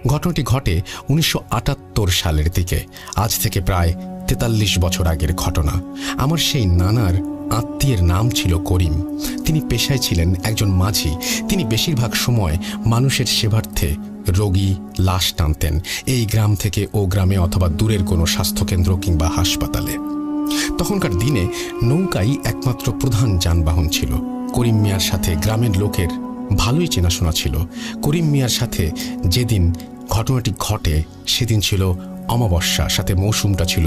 ঘটনাটি ঘটে 1978 সালের দিকে। আজ থেকে প্রায় 43 বছর আগের ঘটনা। আমার সেই নানার আত্মীয়ের নাম ছিল করিম। তিনি পেশায় ছিলেন একজন মাঝি। তিনি বেশিরভাগ সময় মানুষের সেবার্থে রোগী লাশ টানতেন, এই গ্রাম থেকে ও গ্রামে অথবা দূরের কোনো স্বাস্থ্যকেন্দ্র কিংবা হাসপাতালে। তখনকার দিনে নৌকাই একমাত্র প্রধান যানবাহন ছিল। করিম মিয়ার সাথে গ্রামের লোকের ভালোই চেনাশোনা ছিল। করিম মিয়ার সাথে যেদিন ঘটনাটি ঘটে সেদিন ছিল অমাবস্যা, সাথে মৌসুমটা ছিল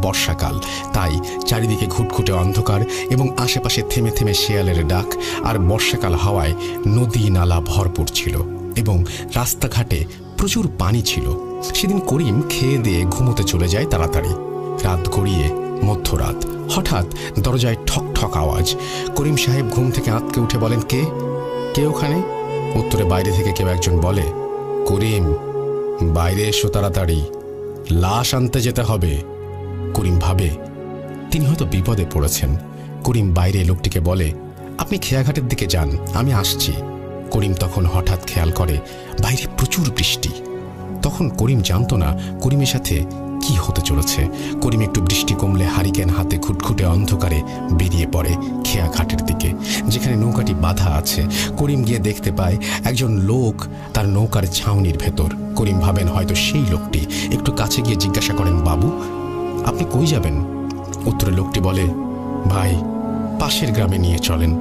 বর্ষাকাল। তাই চারিদিকে ঘুটঘুটে অন্ধকার এবং আশেপাশে থেমে থেমে শেয়ালের ডাক, আর বর্ষাকাল হাওয়ায় নদী নালা ভরপুর ছিল এবং রাস্তাঘাটে প্রচুর পানি ছিল। সেদিন করিম খেয়ে দিয়ে ঘুমোতে চলে যায় তাড়াতাড়ি। রাত গড়িয়ে মধ্যরাত। হঠাৎ দরজায় ঠক ঠক আওয়াজ। করিম সাহেব ঘুম থেকে আঁতকে উঠে বলেন, কে কে ওখানে? উত্তরে বাইরে থেকে কেউ একজন বলে, করিম, বাইরে এসো তাড়াতাড়ি, লাশ আনতে যেতে হবে। করিম ভাবে তিনি হয়তো বিপদে পড়েছেন। করিম বাইরে লোকটিকে বলে, আপনি খেয়াঘাটের দিকে যান, আমি আসছি। করিম তখন হঠাৎ খেয়াল করে বাইরে প্রচুর বৃষ্টি। তখন করিম জানত না করিমের সাথে কি হতে চলেছে। করিম একটু বৃষ্টি কমলে হারিকেন হাতে ঘুটঘুটে অন্ধকারে বেরিয়ে পড়ে খেয়াঘাটের দিকে, যেখানে নৌকাটি বাঁধা আছে। করিম গিয়ে দেখতে পায় একজন লোক তার নৌকার ছাউনির ভেতর। করিম ভাবেন হয়তো সেই লোকটি। একটু কাছে গিয়ে জিজ্ঞাসা করেন, বাবু, আপনি কই যাবেন? উত্তরে লোকটি বলে, ভাই, পাশের গ্রামে নিয়ে চলেন।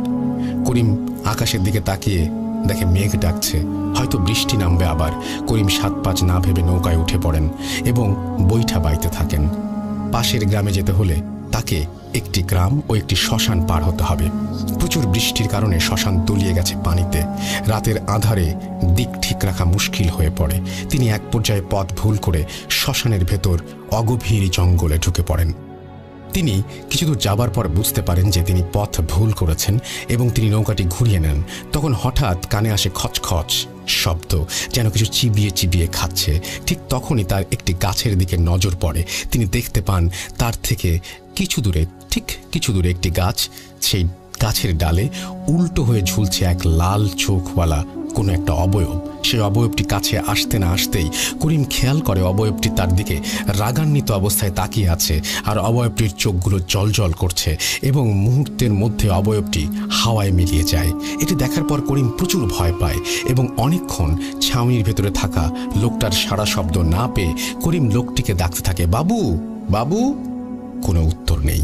করিম আকাশের দিকে তাকিয়ে দেখে মেঘ ডাকছে, হয়তো বৃষ্টি নামবে আবার। করিম 7-5 না ভেবে নৌকায় উঠে পড়েন এবং বৈঠা বাইতে থাকেন। পাশের গ্রামে যেতে হলে তাকে একটি গ্রাম ও একটি শ্মশান পার হতে হবে। প্রচুর বৃষ্টির কারণে শ্মশান তলিয়ে গেছে পানিতে। রাতের আঁধারে দিক ঠিক রাখা মুশকিল হয়ে পড়ে। তিনি এক পর্যায়ে পথ ভুল করে শ্মশানের ভেতর অগভীর জঙ্গলে ঢুকে পড়েন। তিনি কিছুদূর যাবার পর বুঝতে পারেন যে তিনি পথ ভুল করেছেন এবং তিনি নৌকাটি ঘুরিয়ে নেন। তখন হঠাৎ কানে আসে খচখচ শব্দ, যেন কিছু চিবিয়ে চিবিয়ে খাচ্ছে। ঠিক তখনই তার একটি গাছের দিকে নজর পড়ে। তিনি দেখতে পান তার থেকে কিছু দূরে একটি গাছ। সেই গাছের ডালে উল্টো হয়ে ঝুলছে এক লাল চোখওয়ালা কোনো একটা অবয়ব। সেই অবয়বটি কাছে আসতে না আসতেই করিম খেয়াল করে অবয়বটি তার দিকে রাগান্বিত অবস্থায় তাকিয়ে আছে, আর অবয়বটির চোখগুলো জলজল করছে এবং মুহূর্তের মধ্যে অবয়বটি হাওয়ায় মিলিয়ে যায়। এটি দেখার পর করিম প্রচুর ভয় পায় এবং অনেকক্ষণ ছাউনির ভেতরে থাকা লোকটার সাড়া শব্দ না পেয়ে করিম লোকটিকে ডাকতে থাকে, বাবু, বাবু। কোনো উত্তর নেই।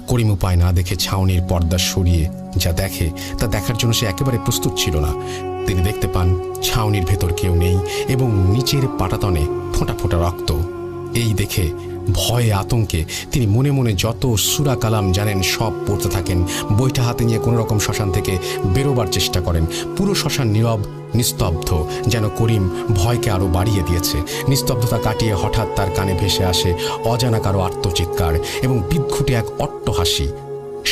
করিম উপায় না দেখে ছাউনির পর্দা সরিয়ে যা দেখে তা দেখার জন্য সে একেবারে প্রস্তুত ছিল না। তিনি দেখতে পান ছাউনির ভেতর কেউ নেই এবং নিচের পাটাতনে ফোঁটা ফোঁটা রক্ত। এই দেখে ভয়ে আতঙ্কে তিনি মনে মনে যত সূরা কালাম জানেন সব পড়তে থাকেন। বইটা হাতে নিয়ে কোনো রকম শ্মশান থেকে বেরোবার চেষ্টা করেন। পুরো শ্মশান নীরব, নিস্তব্ধ, যেন করিম ভয়কে আরও বাড়িয়ে দিয়েছে। নিস্তব্ধতা কাটিয়ে হঠাৎ তার কানে ভেসে আসে অজানা কারো আর্তচিৎকার এবং বিদঘুটে এক অট্টহাসি।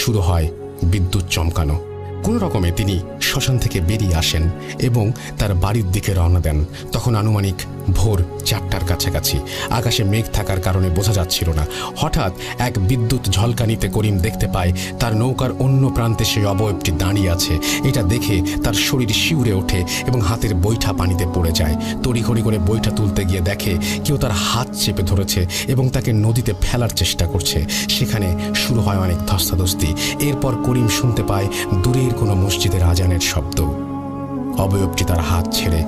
শুরু হয় বিদ্যুৎ চমকানো। কোনো রকমে তিনি শ্মশান থেকে বেরিয়ে আসেন এবং তার বাড়ির দিকে রওনা দেন। তখন আনুমানিক ভোর 4টার কাছাকাছি। আকাশে মেঘ থাকার কারণে বোঝা যাচ্ছিল না। হঠাৎ এক বিদ্যুৎ ঝলকানিতে করিম দেখতে পায় তার নৌকার অন্য প্রান্তে সেই অবয়বটি দাঁড়িয়ে আছে। এটা দেখে তার শরীর শিউরে ওঠে এবং হাতের বৈঠা পানিতে পড়ে যায়। তড়িঘড়ি করে বৈঠা তুলতে গিয়ে দেখে কেউ তার হাত চেপে ধরেছে এবং তাকে নদীতে ফেলার চেষ্টা করছে। সেখানে শুরু হয় অনেক ধস্তাধস্তি। এরপর করিম শুনতে পায় দূরের কোনো মসজিদের আজানের শব্দ। অবয়বটি তার হাত ছেড়ে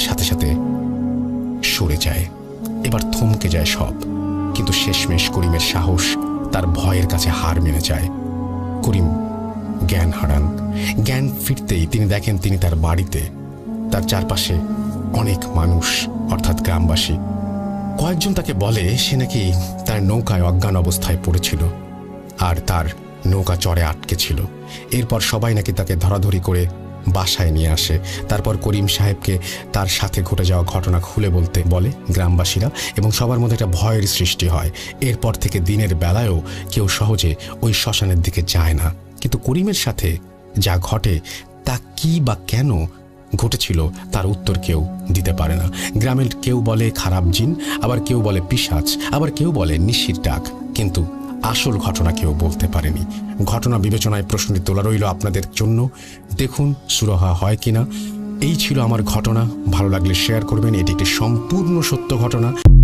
সাথে সাথে সরে যায়। এবার থমকে যায় সব, কিন্তু শেষমেশ করিমের সাহস তার ভয়ের কাছে হার মেনে যায়। করিম জ্ঞান হারান। জ্ঞান ফিরতেই তিনি দেখেন তিনি তার বাড়িতে। তার চারপাশে অনেক মানুষ, অর্থাৎ গ্রামবাসী। কয়েকজন তাকে বলে সে নাকি তার নৌকায় অজ্ঞান অবস্থায় পড়েছিল আর তার নৌকা চরে আটকে ছিল। এরপর সবাই নাকি তাকে ধরাধরি করে বাসায় নিয়ে আসে। তারপর করিম সাহেবকে তার সাথে ঘটে যাওয়া ঘটনা খুলে বলতে বলে গ্রামবাসীরা এবং সবার মধ্যে একটা ভয়ের সৃষ্টি হয়। এরপর থেকে দিনের বেলায়ও কেউ সহজে ওই শ্মশানের দিকে যায় না। কিন্তু করিমের সাথে যা ঘটে তা কি বা কেন ঘটেছিল তার উত্তর কেউ দিতে পারে না। গ্রামের কেউ বলে খারাপ জিন, আবার কেউ বলে পিশাচ, আবার কেউ বলে নিশির ডাক, কিন্তু আসল ঘটনা কেউ বলতে পারেনি। ঘটনা বিবেচনায় প্রশ্নটি তোলা রইল আপনাদের জন্য। দেখুন সুরাহা হয় কিনা। এই ছিল আমার ঘটনা। ভালো লাগলে শেয়ার করবেন, এটি একটি সম্পূর্ণ সত্য ঘটনা।